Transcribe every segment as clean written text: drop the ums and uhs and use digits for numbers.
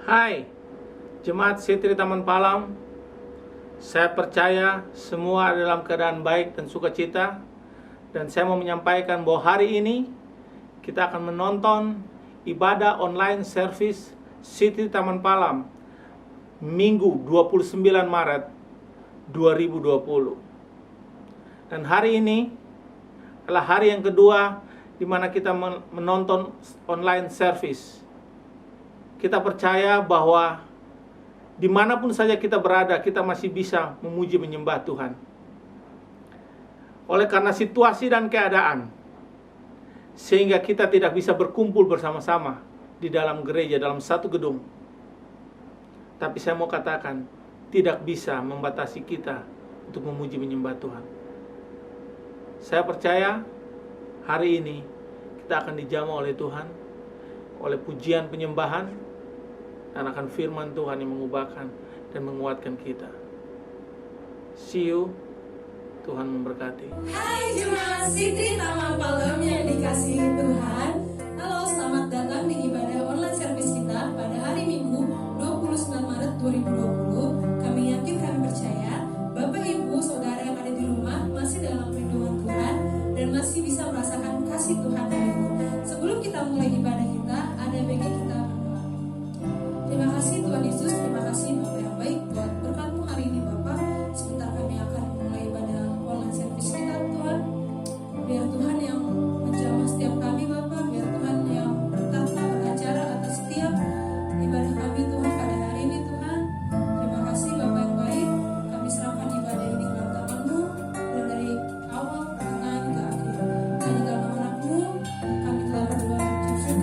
Hai, Jemaat Setri Taman Palam. Saya percaya semua dalam keadaan baik dan sukacita. Dan saya mau menyampaikan bahwa hari ini kita akan menonton ibadah online service Setri Taman Palam Minggu 29 Maret 2020. Dan hari ini adalah hari yang kedua di mana kita menonton online service. Kita percaya bahwa dimanapun saja kita berada, kita masih bisa memuji menyembah Tuhan. Oleh karena situasi dan keadaan, sehingga kita tidak bisa berkumpul bersama-sama di dalam gereja, dalam satu gedung. Tapi saya mau katakan, tidak bisa membatasi kita untuk memuji menyembah Tuhan. Saya percaya hari ini kita akan dijamah oleh Tuhan, oleh pujian penyembahan, dan akan firman Tuhan yang mengubahkan dan menguatkan kita. See you. Tuhan memberkati. Hai Jemaat Setri Taman Palam yang dikasihi Tuhan. Halo, selamat datang di ibadah online service kita pada hari Minggu 29 Maret 2020. Kami yakin, kami percaya Bapak Ibu Saudara yang ada di rumah masih dalam perlindungan Tuhan dan masih bisa merasakan kasih Tuhan dari Ibu. Sebelum kita mulai ibadah kita, ada baiknya kita berdoa. Terima kasih Tuhan Yesus, terima kasih Bapak yang baik buat berkat-Mu hari ini Bapak. Sebentar kami akan mulai ibadah online service kita Tuhan. Biar Tuhan yang menjamah setiap kami Bapak, biar Tuhan yang bertata beracara atas setiap ibadah kami Tuhan pada hari ini Tuhan. Terima kasih Bapak yang baik, kami serahkan ibadah ini ke dalam tangan-Mu dan dari awal pertengahan ke akhir. Hanya dalam nama-Mu kami telah berdoa dan bersyukur.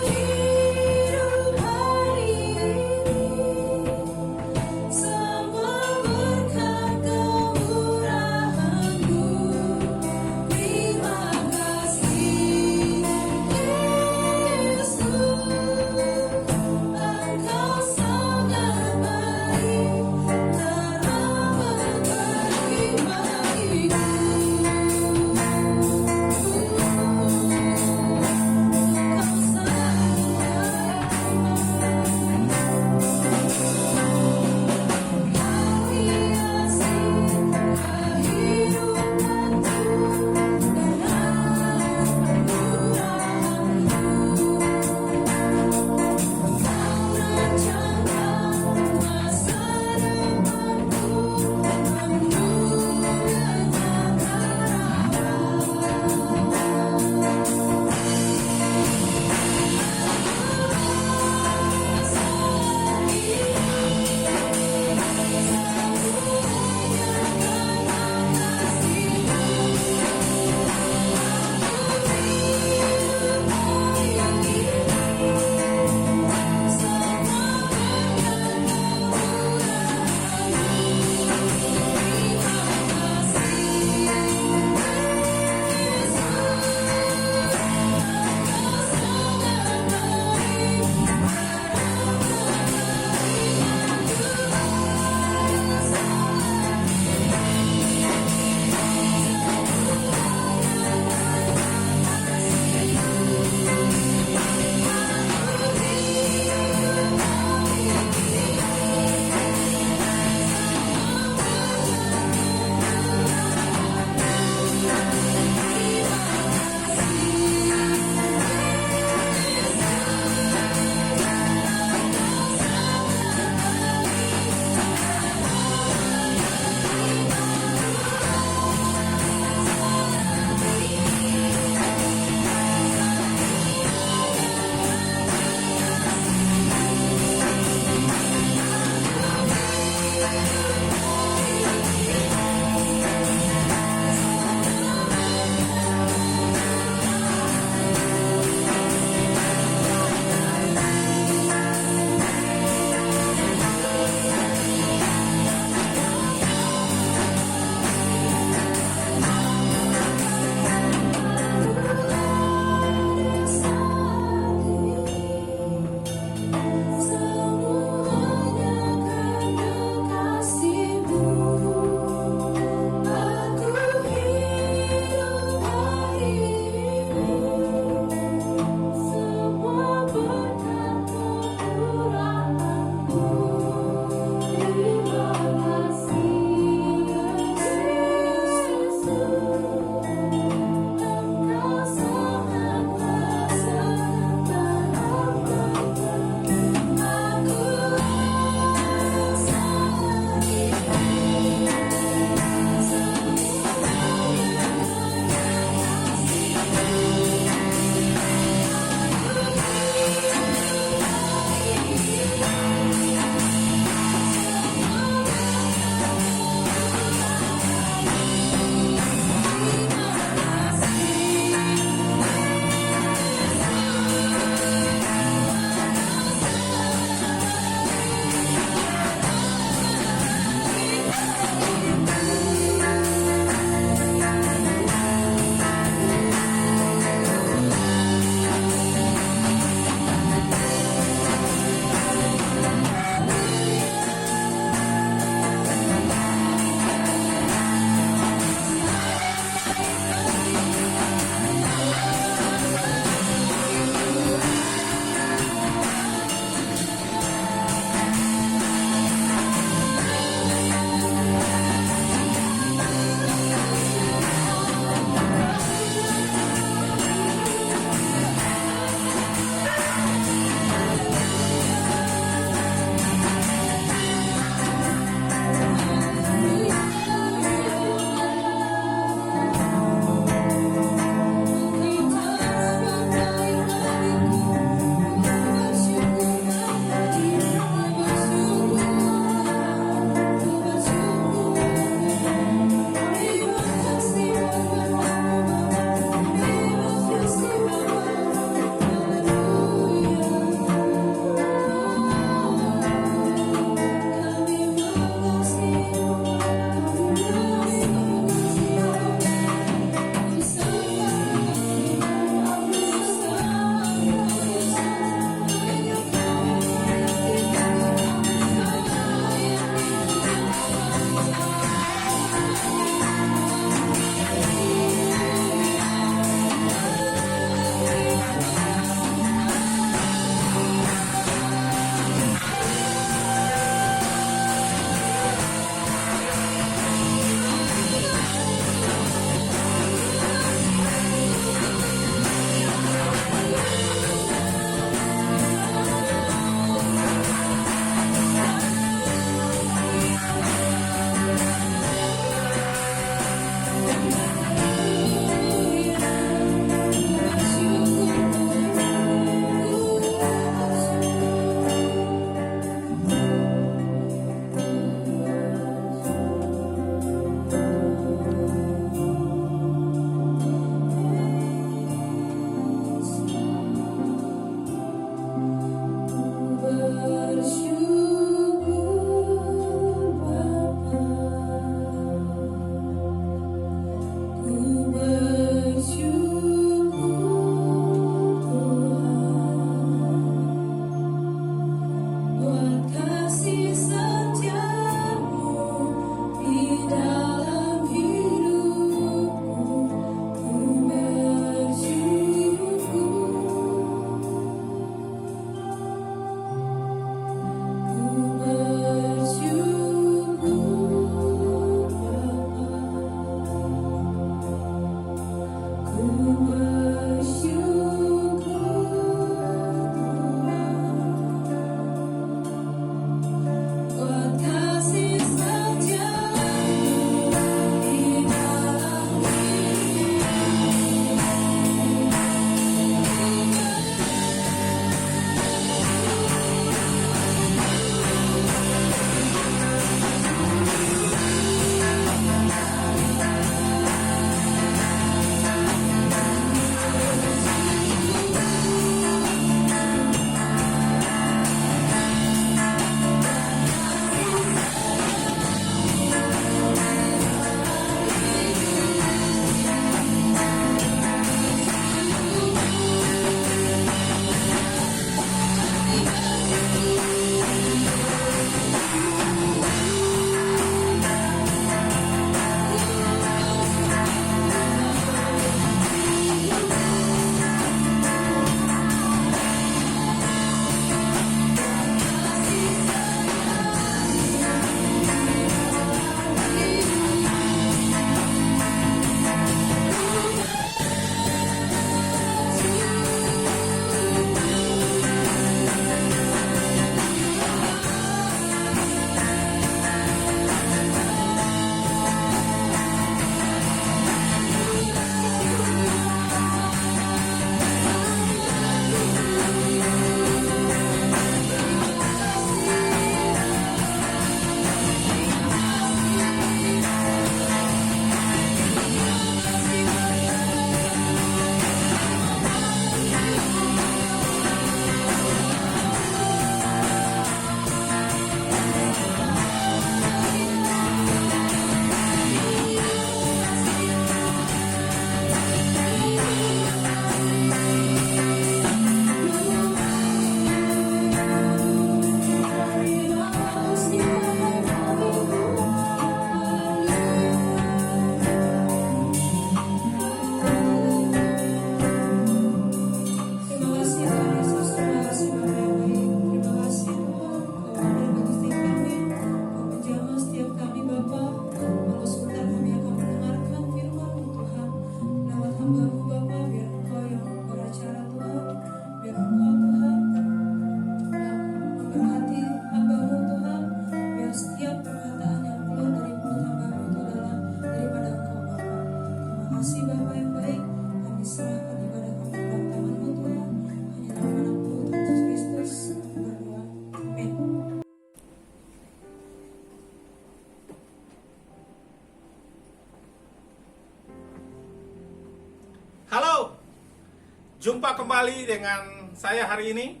Jumpa kembali dengan saya hari ini.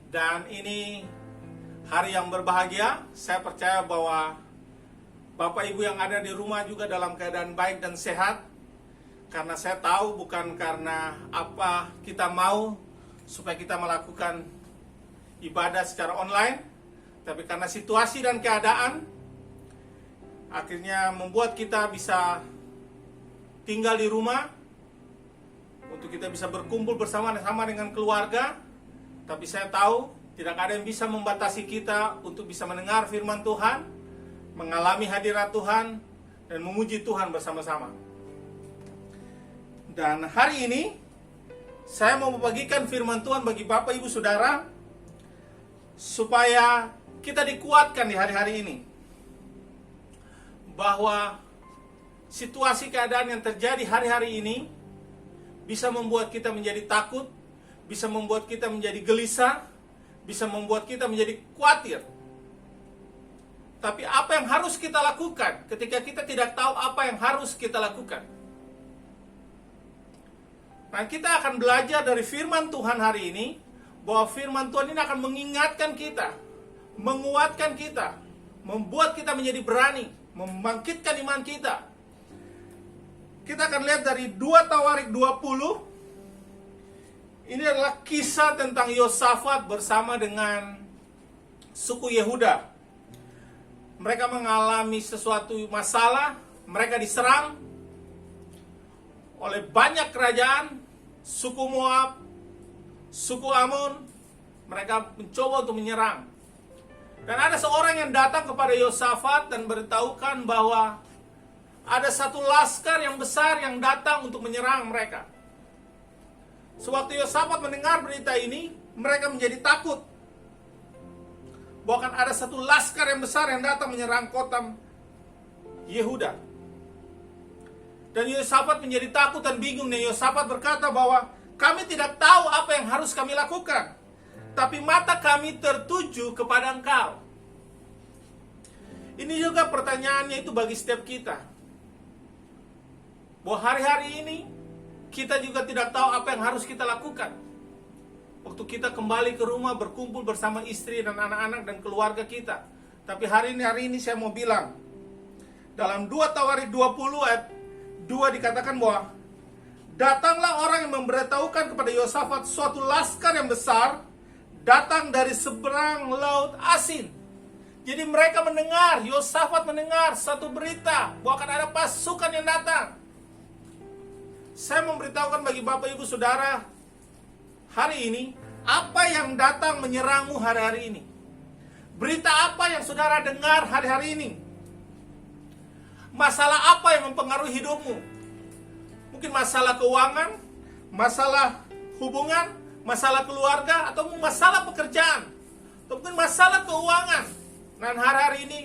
Dan ini hari yang berbahagia. Saya percaya bahwa Bapak Ibu yang ada di rumah juga dalam keadaan baik dan sehat. Karena saya tahu bukan karena apa kita mau supaya kita melakukan ibadah secara online, tapi karena situasi dan keadaan akhirnya membuat kita bisa tinggal di rumah untuk kita bisa berkumpul bersama-sama dengan keluarga. Tapi saya tahu tidak ada yang bisa membatasi kita untuk bisa mendengar firman Tuhan, mengalami hadirat Tuhan, dan memuji Tuhan bersama-sama. Dan hari ini saya mau membagikan firman Tuhan bagi Bapak Ibu Saudara supaya kita dikuatkan di hari-hari ini, bahwa situasi keadaan yang terjadi hari-hari ini bisa membuat kita menjadi takut, bisa membuat kita menjadi gelisah, bisa membuat kita menjadi khawatir. Tapi apa yang harus kita lakukan ketika kita tidak tahu apa yang harus kita lakukan? Nah, kita akan belajar dari firman Tuhan hari ini, bahwa firman Tuhan ini akan mengingatkan kita, menguatkan kita, membuat kita menjadi berani, membangkitkan iman kita. Kita akan lihat dari 2 Tawarik 20. Ini adalah kisah tentang Yosafat bersama dengan suku Yehuda. Mereka mengalami sesuatu masalah, mereka diserang oleh banyak kerajaan, suku Moab, suku Amun. Mereka mencoba untuk menyerang. Dan ada seorang yang datang kepada Yosafat dan beritahukan bahwa ada satu laskar yang besar yang datang untuk menyerang mereka. Sewaktu Yosafat mendengar berita ini, mereka menjadi takut bahwa akan ada satu laskar yang besar yang datang menyerang kota Yehuda. Dan Yosafat menjadi takut dan bingung. Dan Yosafat berkata bahwa kami tidak tahu apa yang harus kami lakukan, tapi mata kami tertuju kepada Engkau. Ini juga pertanyaannya itu bagi setiap kita, bahwa hari-hari ini kita juga tidak tahu apa yang harus kita lakukan. Waktu kita kembali ke rumah berkumpul bersama istri dan anak-anak dan keluarga kita. Tapi hari ini saya mau bilang, dalam 2 Tawarik 20 ayat 2 dikatakan bahwa datanglah orang yang memberitahukan kepada Yosafat suatu laskar yang besar datang dari seberang laut Asin. Jadi mereka mendengar, Yosafat mendengar satu berita bahwa akan ada pasukan yang datang. Saya memberitahukan bagi Bapak Ibu Saudara hari ini, apa yang datang menyerangmu hari-hari ini? Berita apa yang saudara dengar hari-hari ini? Masalah apa yang mempengaruhi hidupmu? Mungkin masalah keuangan, masalah hubungan, masalah keluarga, atau masalah pekerjaan, atau mungkin masalah keuangan. Dan hari-hari ini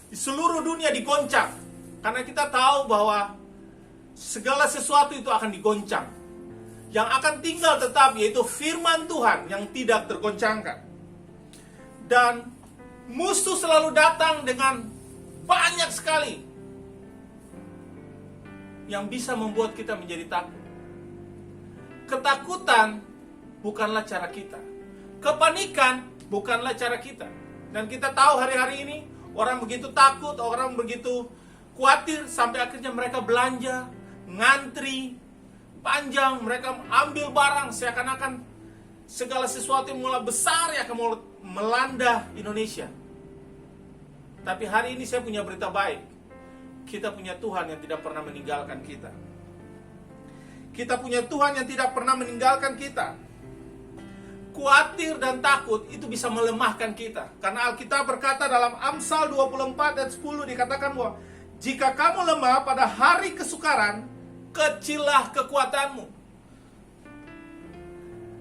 di seluruh dunia digoncang, karena kita tahu bahwa segala sesuatu itu akan digoncang. Yang akan tinggal tetap yaitu firman Tuhan yang tidak tergoncangkan. Dan musuh selalu datang dengan banyak sekali yang bisa membuat kita menjadi takut. Ketakutan bukanlah cara kita. Kepanikan bukanlah cara kita. Dan kita tahu hari-hari ini orang begitu takut, orang begitu khawatir sampai akhirnya mereka belanja, ngantri panjang, mereka ambil barang seakan-akan segala sesuatu yang mulai besar ya akan mulai melanda Indonesia. Tapi hari ini saya punya berita baik. Kita punya Tuhan yang tidak pernah meninggalkan kita. Kita punya Tuhan yang tidak pernah meninggalkan kita. Khawatir dan takut itu bisa melemahkan kita. Karena Alkitab berkata dalam Amsal 24 ayat 10 dikatakan bahwa jika kamu lemah pada hari kesukaran, kecillah kekuatanmu.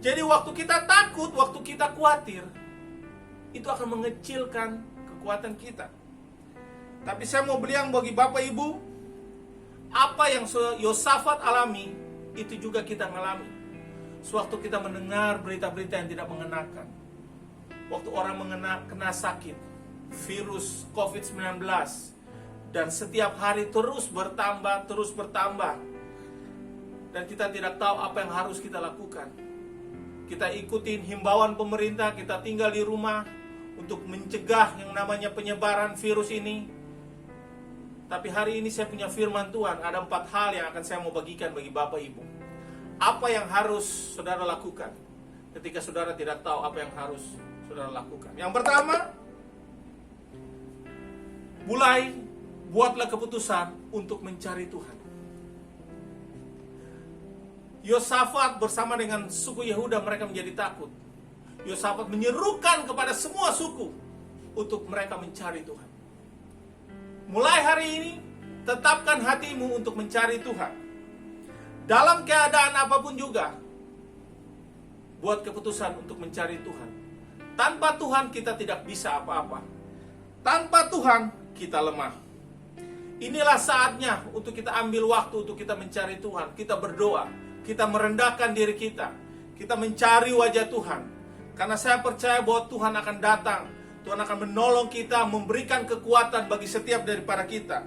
Jadi waktu kita takut, waktu kita khawatir, itu akan mengecilkan kekuatan kita. Tapi saya mau bilang bagi Bapak Ibu, apa yang Yosafat alami, itu juga kita ngalami. Sewaktu kita mendengar berita-berita yang tidak mengenakan. Waktu orang kena sakit, virus COVID-19, dan setiap hari terus bertambah. dan kita tidak tahu apa yang harus kita lakukan. Kita ikutin himbauan pemerintah, kita tinggal di rumah untuk mencegah yang namanya penyebaran virus ini. Tapi hari ini saya punya firman Tuhan, ada 4 hal yang akan saya mau bagikan bagi Bapak Ibu. Apa yang harus saudara lakukan ketika saudara tidak tahu apa yang harus saudara lakukan? Yang pertama, buatlah keputusan untuk mencari Tuhan. Yosafat bersama dengan suku Yehuda, mereka menjadi takut. Yosafat menyerukan kepada semua suku untuk mereka mencari Tuhan. Mulai hari ini, tetapkan hatimu untuk mencari Tuhan. Dalam keadaan apapun juga, buat keputusan untuk mencari Tuhan. Tanpa Tuhan kita tidak bisa apa-apa. Tanpa Tuhan kita lemah. Inilah saatnya untuk kita ambil waktu untuk kita mencari Tuhan. Kita berdoa, kita merendahkan diri kita, kita mencari wajah Tuhan. Karena saya percaya bahwa Tuhan akan datang, Tuhan akan menolong kita, memberikan kekuatan bagi setiap daripada kita.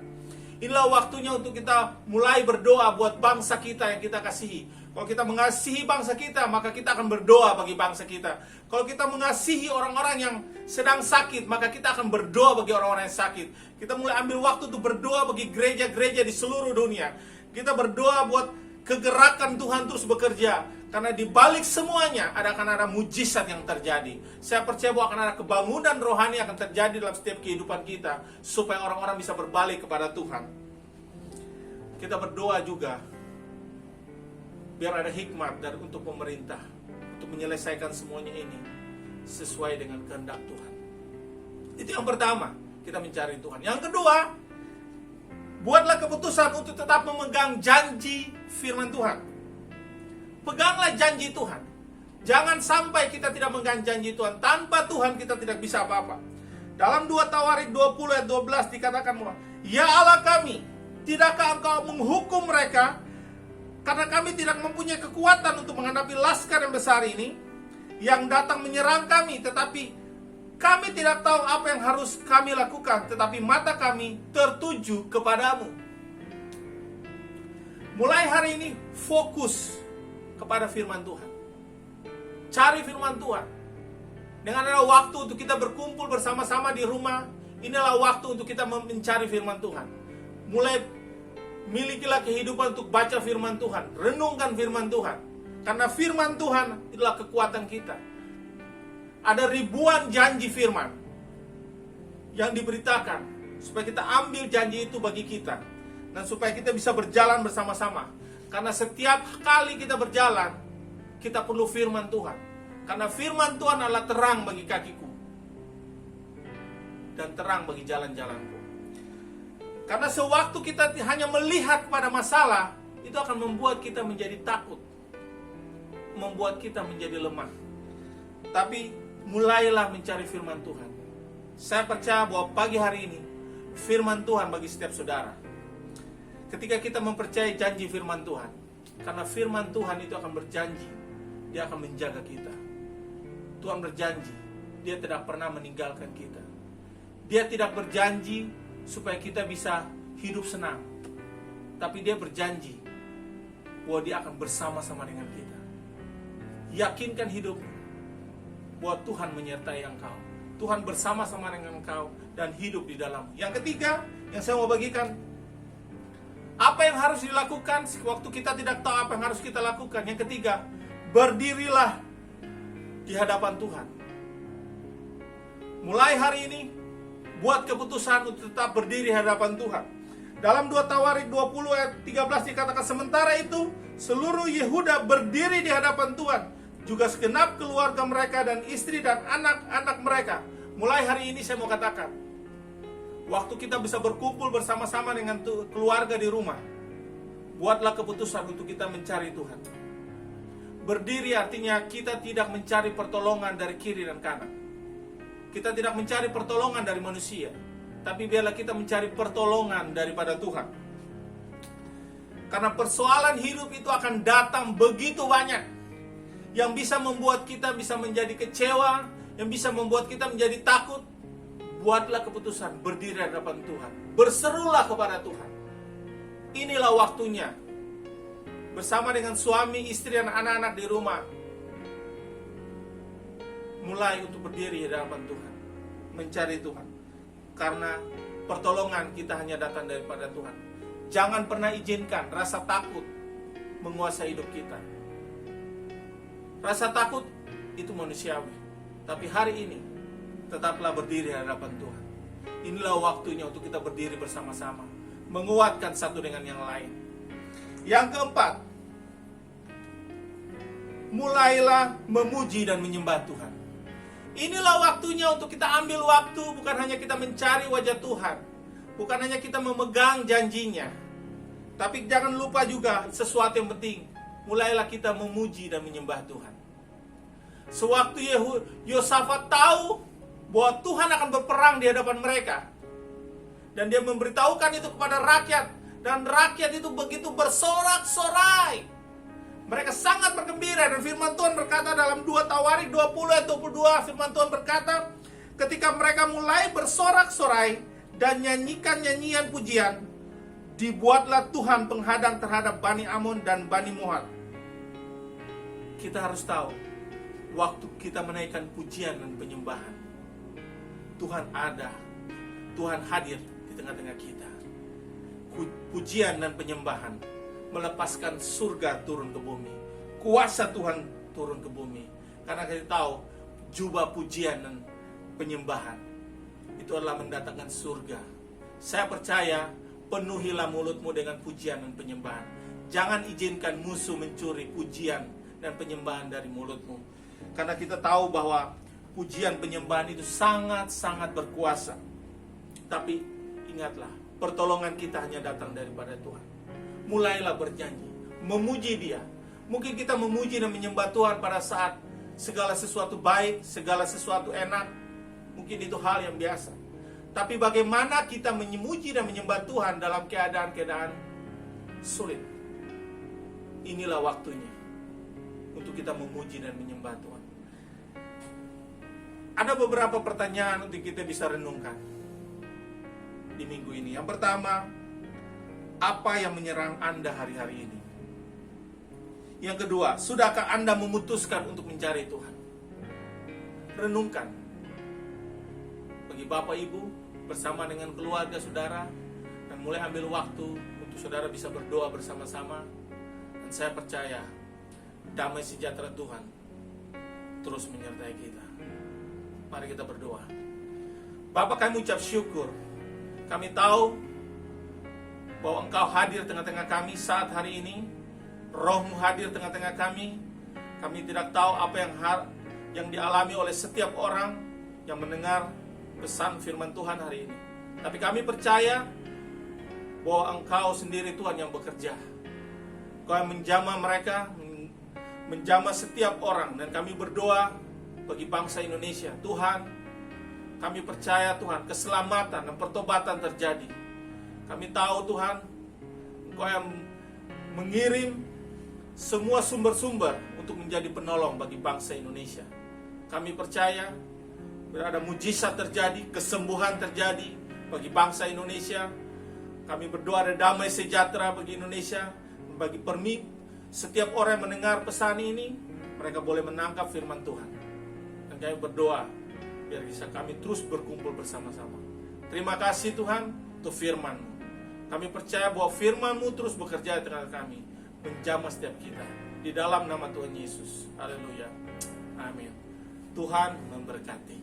Inilah waktunya untuk kita mulai berdoa buat bangsa kita yang kita kasihi. Kalau kita mengasihi bangsa kita, maka kita akan berdoa bagi bangsa kita. Kalau kita mengasihi orang-orang yang sedang sakit, maka kita akan berdoa bagi orang-orang yang sakit. Kita mulai ambil waktu untuk berdoa bagi gereja-gereja di seluruh dunia. Kita berdoa buat kegerakan Tuhan terus bekerja. Karena di balik semuanya akan ada mujizat yang terjadi. Saya percaya bahwa akan ada kebangunan rohani akan terjadi dalam setiap kehidupan kita, supaya orang-orang bisa berbalik kepada Tuhan. Kita berdoa juga biar ada hikmat untuk pemerintah untuk menyelesaikan semuanya ini sesuai dengan kehendak Tuhan. Itu yang pertama, kita mencari Tuhan. Yang kedua, buatlah keputusan untuk tetap memegang janji firman Tuhan. Peganglah janji Tuhan. Jangan sampai kita tidak memegang janji Tuhan. Tanpa Tuhan kita tidak bisa apa-apa. Dalam 2 Tawarik 20 ayat 12 dikatakan bahwa, ya Allah kami, tidakkah engkau menghukum mereka, karena kami tidak mempunyai kekuatan untuk menghadapi laskar yang besar ini, yang datang menyerang kami, tetapi kami tidak tahu apa yang harus kami lakukan, tetapi mata kami tertuju kepadamu. Mulai hari ini fokus kepada firman Tuhan. Cari firman Tuhan. Dengan ada waktu untuk kita berkumpul bersama-sama di rumah, inilah waktu untuk kita mencari firman Tuhan. Mulai milikilah kehidupan untuk baca firman Tuhan, renungkan firman Tuhan. Karena firman Tuhan itulah kekuatan kita. Ada ribuan janji firman yang diberitakan supaya kita ambil janji itu bagi kita, dan supaya kita bisa berjalan bersama-sama. Karena setiap kali kita berjalan, kita perlu firman Tuhan. Karena firman Tuhan adalah terang bagi kakiku dan terang bagi jalan-jalanku. Karena sewaktu kita hanya melihat pada masalah, itu akan membuat kita menjadi takut, membuat kita menjadi lemah. Tapi mulailah mencari firman Tuhan. Saya percaya bahwa pagi hari ini firman Tuhan bagi setiap saudara. Ketika kita mempercayai janji firman Tuhan, karena firman Tuhan itu akan berjanji, dia akan menjaga kita. Tuhan berjanji, dia tidak pernah meninggalkan kita. Dia tidak berjanji supaya kita bisa hidup senang, tapi dia berjanji bahwa dia akan bersama-sama dengan kita. Yakinkan hidupmu bahwa Tuhan menyertai engkau. Tuhan bersama-sama dengan engkau dan hidup di dalam. Yang ketiga, yang saya mau bagikan, apa yang harus dilakukan waktu kita tidak tahu apa yang harus kita lakukan. Yang ketiga, berdirilah di hadapan Tuhan. Mulai hari ini, buat keputusan untuk tetap berdiri di hadapan Tuhan. Dalam 2 Tawarik 20 ayat 13 dikatakan, sementara itu seluruh Yehuda berdiri di hadapan Tuhan, juga segenap keluarga mereka dan istri dan anak-anak mereka. Mulai hari ini saya mau katakan, waktu kita bisa berkumpul bersama-sama dengan keluarga di rumah, buatlah keputusan untuk kita mencari Tuhan. Berdiri artinya kita tidak mencari pertolongan dari kiri dan kanan. Kita tidak mencari pertolongan dari manusia, tapi biarlah kita mencari pertolongan daripada Tuhan. Karena persoalan hidup itu akan datang begitu banyak, yang bisa membuat kita bisa menjadi kecewa, yang bisa membuat kita menjadi takut. Buatlah keputusan berdiri di hadapan Tuhan. Berserulah kepada Tuhan. Inilah waktunya bersama dengan suami, istri, dan anak-anak di rumah, mulai untuk berdiri di hadapan Tuhan, mencari Tuhan. Karena pertolongan kita hanya datang daripada Tuhan. Jangan pernah izinkan rasa takut menguasai hidup kita. Rasa takut itu manusiawi. Tapi hari ini tetaplah berdiri di hadapan Tuhan. Inilah waktunya untuk kita berdiri bersama-sama, menguatkan satu dengan yang lain. Yang keempat, mulailah memuji dan menyembah Tuhan. Inilah waktunya untuk kita ambil waktu, bukan hanya kita mencari wajah Tuhan, bukan hanya kita memegang janjinya, tapi jangan lupa juga sesuatu yang penting. Mulailah kita memuji dan menyembah Tuhan. Sewaktu Yosafat tahu bahwa Tuhan akan berperang di hadapan mereka, dan dia memberitahukan itu kepada rakyat, dan rakyat itu begitu bersorak-sorai. Mereka sangat bergembira, dan firman Tuhan berkata dalam 2 Tawarik 20 ayat 22, firman Tuhan berkata, ketika mereka mulai bersorak-sorai dan nyanyikan nyanyian pujian, dibuatlah Tuhan penghadang terhadap Bani Amon dan Bani Moab. Kita harus tahu, waktu kita menaikkan pujian dan penyembahan, Tuhan ada, Tuhan hadir di tengah-tengah kita. Pujian dan penyembahan melepaskan surga turun ke bumi, kuasa Tuhan turun ke bumi. Karena kita tahu jubah pujian dan penyembahan itu adalah mendatangkan surga. Saya percaya, penuhilah mulutmu dengan pujian dan penyembahan. Jangan izinkan musuh mencuri pujian dan penyembahan dari mulutmu. Karena kita tahu bahwa pujian penyembahan itu sangat-sangat berkuasa. Tapi ingatlah, pertolongan kita hanya datang daripada Tuhan. Mulailah bernyanyi, memuji Dia. Mungkin kita memuji dan menyembah Tuhan pada saat segala sesuatu baik, segala sesuatu enak. Mungkin itu hal yang biasa. Tapi bagaimana kita memuji dan menyembah Tuhan dalam keadaan-keadaan sulit? Inilah waktunya untuk kita memuji dan menyembah Tuhan. Ada beberapa pertanyaan untuk kita bisa renungkan di minggu ini. Yang pertama, apa yang menyerang Anda hari-hari ini? Yang kedua, sudahkah Anda memutuskan untuk mencari Tuhan? Renungkan. Bagi Bapak Ibu, bersama dengan keluarga saudara, dan mulai ambil waktu untuk saudara bisa berdoa bersama-sama. Dan saya percaya, damai sejahtera Tuhan terus menyertai kita. Mari kita berdoa. Bapa, kami ucap syukur. Kami tahu bahwa Engkau hadir tengah-tengah kami saat hari ini. Roh-Mu hadir tengah-tengah kami. Kami tidak tahu apa yang dialami oleh setiap orang yang mendengar pesan firman Tuhan hari ini. Tapi kami percaya bahwa Engkau sendiri Tuhan yang bekerja. Engkau yang menjamah mereka, menjamah setiap orang. Dan kami berdoa bagi bangsa Indonesia. Tuhan, kami percaya Tuhan, keselamatan dan pertobatan terjadi. Kami tahu Tuhan, Engkau yang mengirim semua sumber-sumber untuk menjadi penolong bagi bangsa Indonesia. Kami percaya ada mujizat terjadi, kesembuhan terjadi bagi bangsa Indonesia. Kami berdoa ada damai sejahtera bagi Indonesia. Bagi setiap orang yang mendengar pesan ini, mereka boleh menangkap firman Tuhan. Dan kami berdoa biar bisa kami terus berkumpul bersama-sama. Terima kasih Tuhan untuk firman-Mu. Kami percaya bahwa firman-Mu terus bekerja di tengah kami, menjamah setiap kita. Di dalam nama Tuhan Yesus. Haleluya. Amin. Tuhan memberkati.